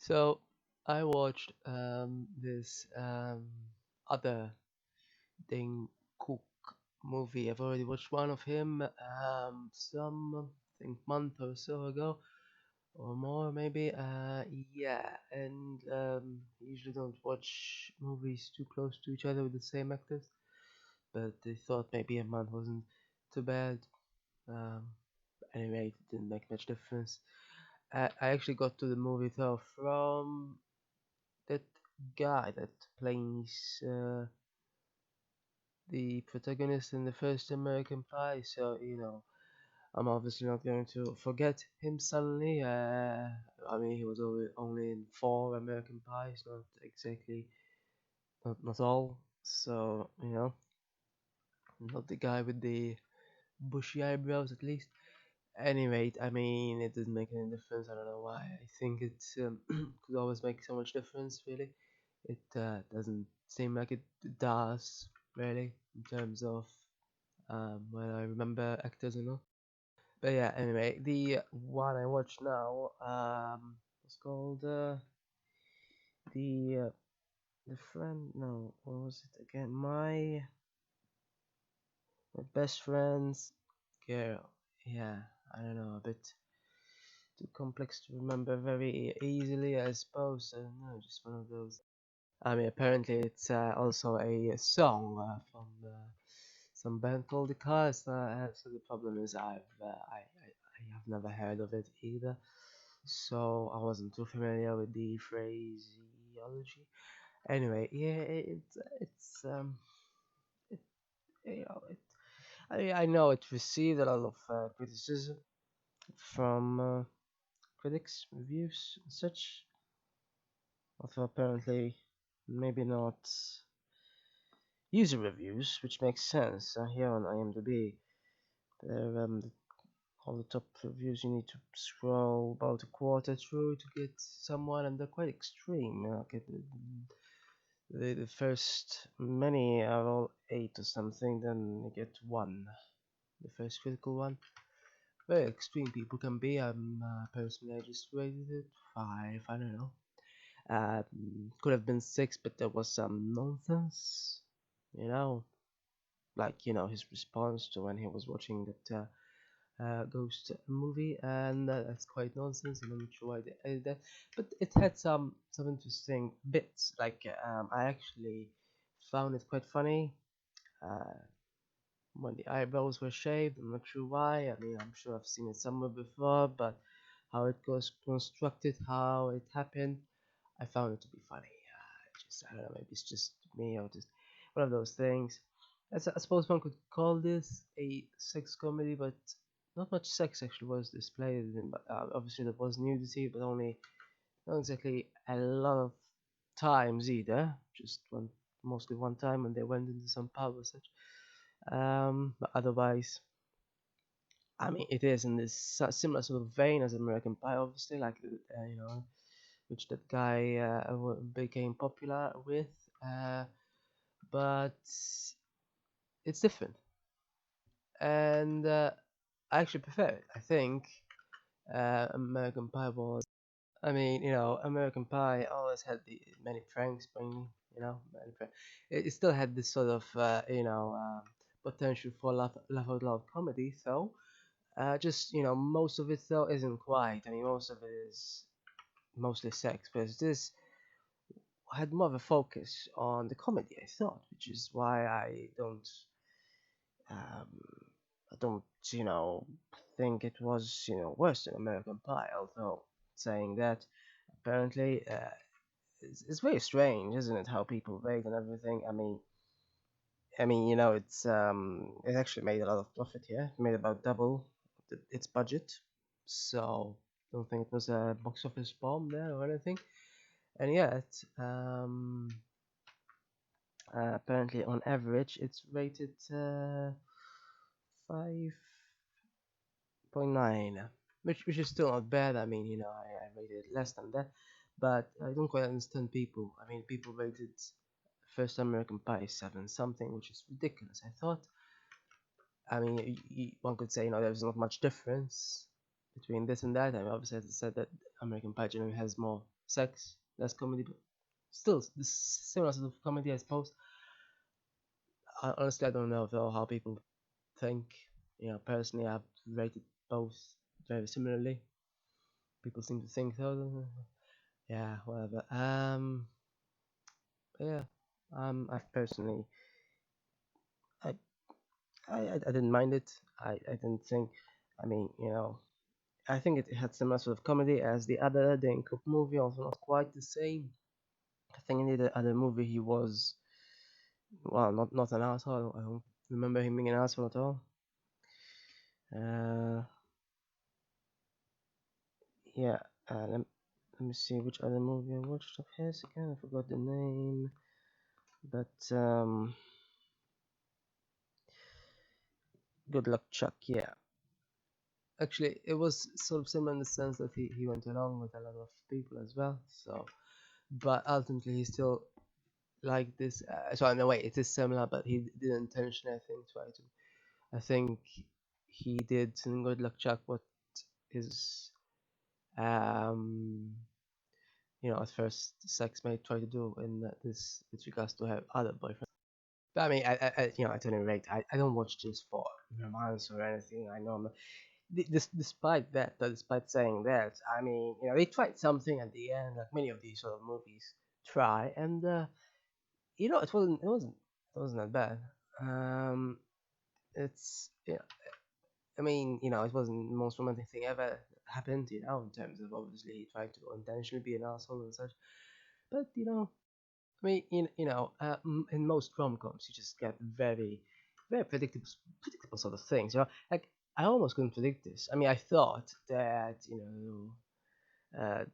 So I watched this other Dane Cook movie. I've already watched one of him some I think month or so ago or more maybe. Yeah, and I usually don't watch movies too close to each other with the same actors, but I thought maybe a month wasn't too bad. Um, anyway, it didn't make much difference. I actually got to the movie though from that guy that plays the protagonist in the first American Pie. So I'm obviously not going to forget him suddenly. I mean, he was only in four American Pies, not exactly, not all. So not the guy with the bushy eyebrows at least. Anyway, I mean, it doesn't make any difference. I don't know why. I think it could always make so much difference, really. It doesn't seem like it does, really, in terms of when I remember actors and all. But yeah, anyway, the one I watch now was called the uh, the friend. No, what was it again? My best friend's girl. Yeah, I don't know, a bit too complex to remember very easily, I suppose. I don't know, just one of those. I mean, apparently it's also a song from some band called The Cars. So the problem is I have never heard of it either, so I wasn't too familiar with the phraseology. Anyway, yeah, it, it, I know it received a lot of criticism from critics, reviews, and such. Although apparently maybe not user reviews, which makes sense. Here on IMDb, there all the top reviews you need to scroll about a quarter through to get someone, and they're quite extreme. Okay, the first many are all 8 or something, then you get 1, the first critical one. Very extreme people can be. Personally, I just rated it 5. I don't know. Could have been 6, but there was some nonsense. You know, like his response to when he was watching that ghost movie, and that's quite nonsense. And I'm not sure why they added that, but it had some interesting bits. Like I actually found it quite funny uh, when the eyebrows were shaved. I'm not sure why. I mean, I'm sure I've seen it somewhere before, but how it was constructed, how it happened, I found it to be funny. Just I don't know, maybe it's just me or just one of those things. I suppose one could call this a sex comedy, but not much sex actually was displayed. But obviously there was nudity, but only not exactly a lot of times either. Just mostly one time when they went into some pub or such. But otherwise, I mean, it is in this similar sort of vein as American Pie, obviously, like which that guy became popular with. Uh, but it's different, and I actually prefer it. I think American Pie was. I mean, American Pie always had the many pranks, bringing, many pranks. It still had this sort of, potential for laugh out loud comedy. So, just most of it though isn't quite. I mean, most of it is mostly sex, but this had more of a focus on the comedy, I thought, which is why um, I don't, think it was, worse than American Pie. Although saying that, apparently, it's very strange, isn't it? How people rate and everything. I mean, it actually made a lot of profit here. It made about double its budget. So don't think it was a box office bomb there or anything. And yet, apparently on average it's rated 5.9, which is still not bad. I mean, I rated less than that, but I don't quite understand people. I mean, people rated first American Pie 7 something, which is ridiculous. I thought. I mean, one could say there's not much difference between this and that. I mean, obviously, as I said, that American Pie generally has more sex, less comedy, but still this similar sort of comedy, I suppose. Honestly, I don't know though how people think. Personally, I've rated both very similarly. People seem to think so. Yeah, whatever. But yeah. I've personally, I, I didn't mind it. I didn't think. I mean, I think it had similar sort of comedy as the other Dane Cook movie, also not quite the same. I think in the other movie he was, well, not an asshole. I don't remember him being an asshole at all. Uh, yeah. Let me see which other movie I watched of his again. I forgot the name, but Good Luck Chuck. Yeah, actually, it was sort of similar in the sense that he went along with a lot of people as well. So, but ultimately he still liked this. So in a way, it is similar, but he didn't intentionally, I think, try to. I think he did in Good Luck Chuck what his um at first sex mate tried to do in this with regards to her other boyfriend. But I mean, at any rate, I don't watch this for romance or anything. I know despite that, despite saying that, I mean, they tried something at the end, like many of these sort of movies try, and it wasn't that bad. Um, it's I mean, it wasn't the most romantic thing ever happened, in terms of obviously he tried to intentionally be an asshole and such. But I mean, in most rom-coms, you just get very, very predictable sort of things. Like I almost couldn't predict this. I mean, I thought that uh,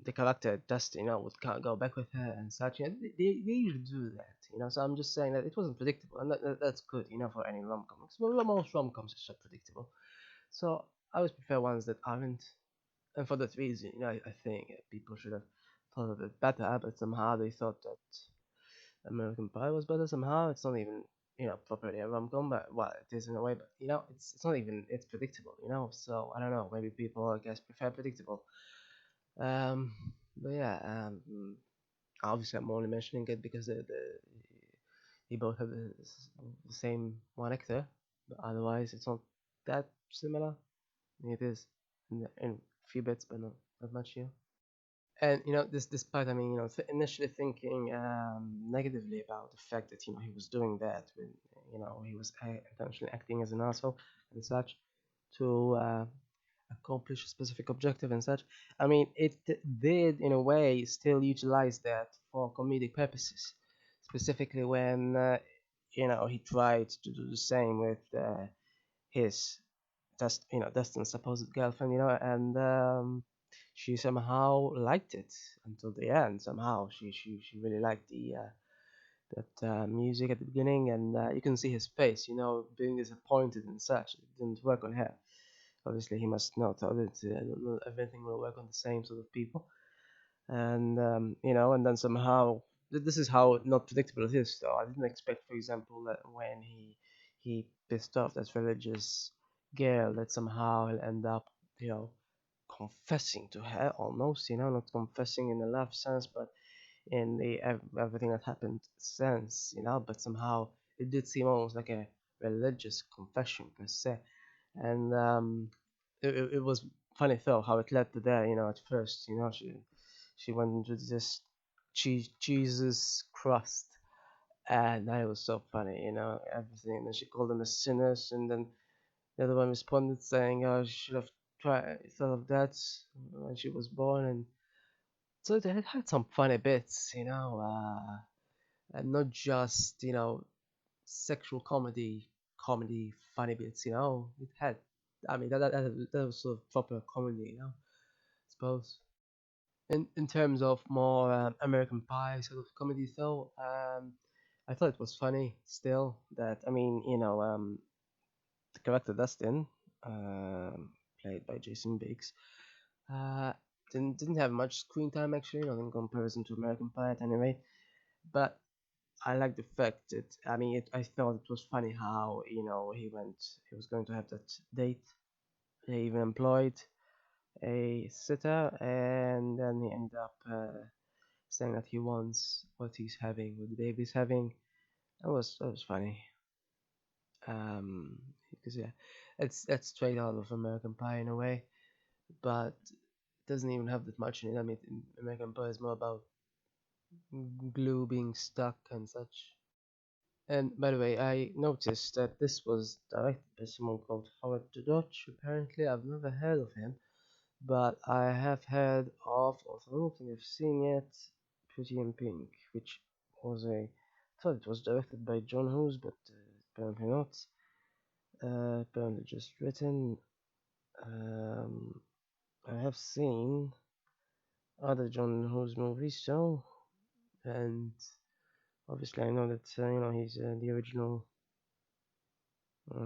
the character Dusty, would go back with her and such. They usually do that. So I'm just saying that it wasn't predictable, and that's good, for any rom-com. Well, most rom-coms are so predictable. So I always prefer ones that aren't, and for that reason, I think people should have thought of it better, but somehow they thought that American Pie was better somehow. It's not even, properly a rom-com, but well, it is in a way. But it's not even it's predictable. So I don't know. Maybe people, I guess, prefer predictable. Um, but yeah. Obviously, I'm only mentioning it because they both have the same one actor, but otherwise, it's not that similar. It is in a few bits, but not much. Yeah. And despite, I mean, initially thinking negatively about the fact that he was doing that when he was intentionally acting as an asshole and such to accomplish a specific objective and such. I mean, it did in a way still utilize that for comedic purposes, specifically when he tried to do the same with his Dustin's supposed girlfriend, and she somehow liked it until the end. Somehow she really liked the that music at the beginning, and you can see his face, being disappointed and such. It didn't work on her. Obviously, he must know that not everything will work on the same sort of people, and and then somehow this is how not predictable it is. Though I didn't expect, for example, that when he pissed off that religious girl, that somehow he'll end up, you know, confessing to her almost, not confessing in a love sense, but in the everything that happened sense, but somehow it did seem almost like a religious confession per se, and it was funny though how it led to there. At first, she went into this Jesus crust, and that was so funny. Everything. And then she called them as sinners, and then the other one responded saying, "Oh, she should have thought of that when she was born." And so it had some funny bits, and not just sexual comedy funny bits. It had. I mean, that was sort of proper comedy, I suppose. In terms of more American Pie sort of comedy, though, I thought it was funny still that I mean, the character Dustin, played by Jason Biggs, uh, didn't have much screen time actually, not in comparison to American Pie at any rate. But I like the fact that I mean, I thought it was funny how he was going to have that date they even employed. a sitter, and then he ended up saying that he wants what he's having, what the baby's having. That was funny. Because yeah, it's that's straight out of American Pie in a way, but it doesn't even have that much in it. I mean, American Pie is more about glue being stuck and such. And by the way, I noticed that this was directed by someone called Howard Dodge. Apparently, I've never heard of him, but I have heard of, although I don't think I've seen yet, Pretty in Pink, which was a, I thought it was directed by John Hughes, but apparently not. Apparently just written. Um, I have seen other John Hughes movies, so, and obviously I know that he's the original.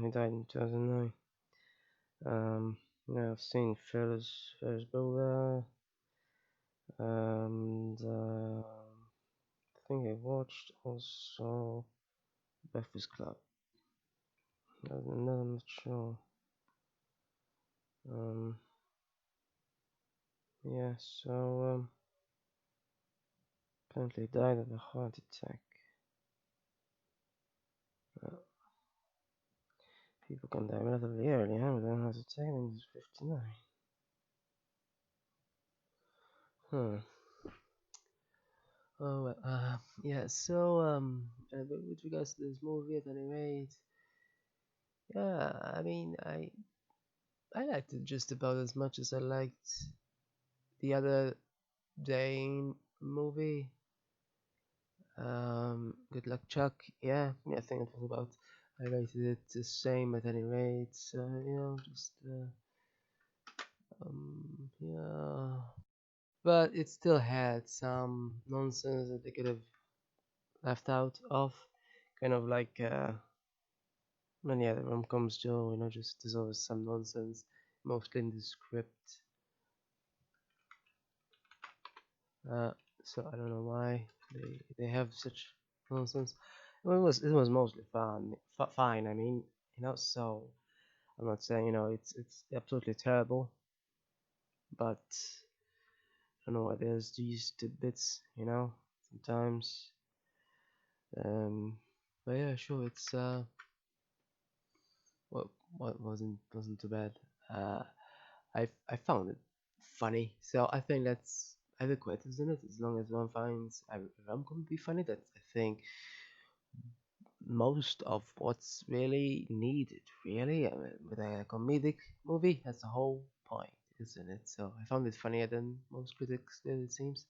He died in 2009. Yeah, I've seen Ferris Bueller, and I think I watched also Breakfast Club. No, I'm not sure. Um, yeah, so apparently died of a heart attack. Uh, People can die relatively early, huh? With a heart attack when he's 59. Hmm. Oh, well, yeah. So, but with regards to this movie, at any rate, yeah. I mean, I liked it just about as much as I liked the other Dane movie. Good Luck Chuck. Yeah. I think it was about. I rated it the same at any rate. So just yeah. But it still had some nonsense that they could have left out of, kind of like many other rom-coms do. Just there's always some nonsense, mostly in the script. Uh, so I don't know why they have such nonsense. Well, it was mostly fine. I mean, so I'm not saying it's absolutely terrible, but I don't know why there's these tidbits. Sometimes. But yeah, sure. It's what wasn't too bad. Uh, I found it funny, so I think that's adequate, isn't it? As long as one finds a rom-com to be funny, that's I think most of what's really needed. Really, I mean, with a comedic movie, that's the whole point, isn't it? So I found it funnier than most critics did, it seems.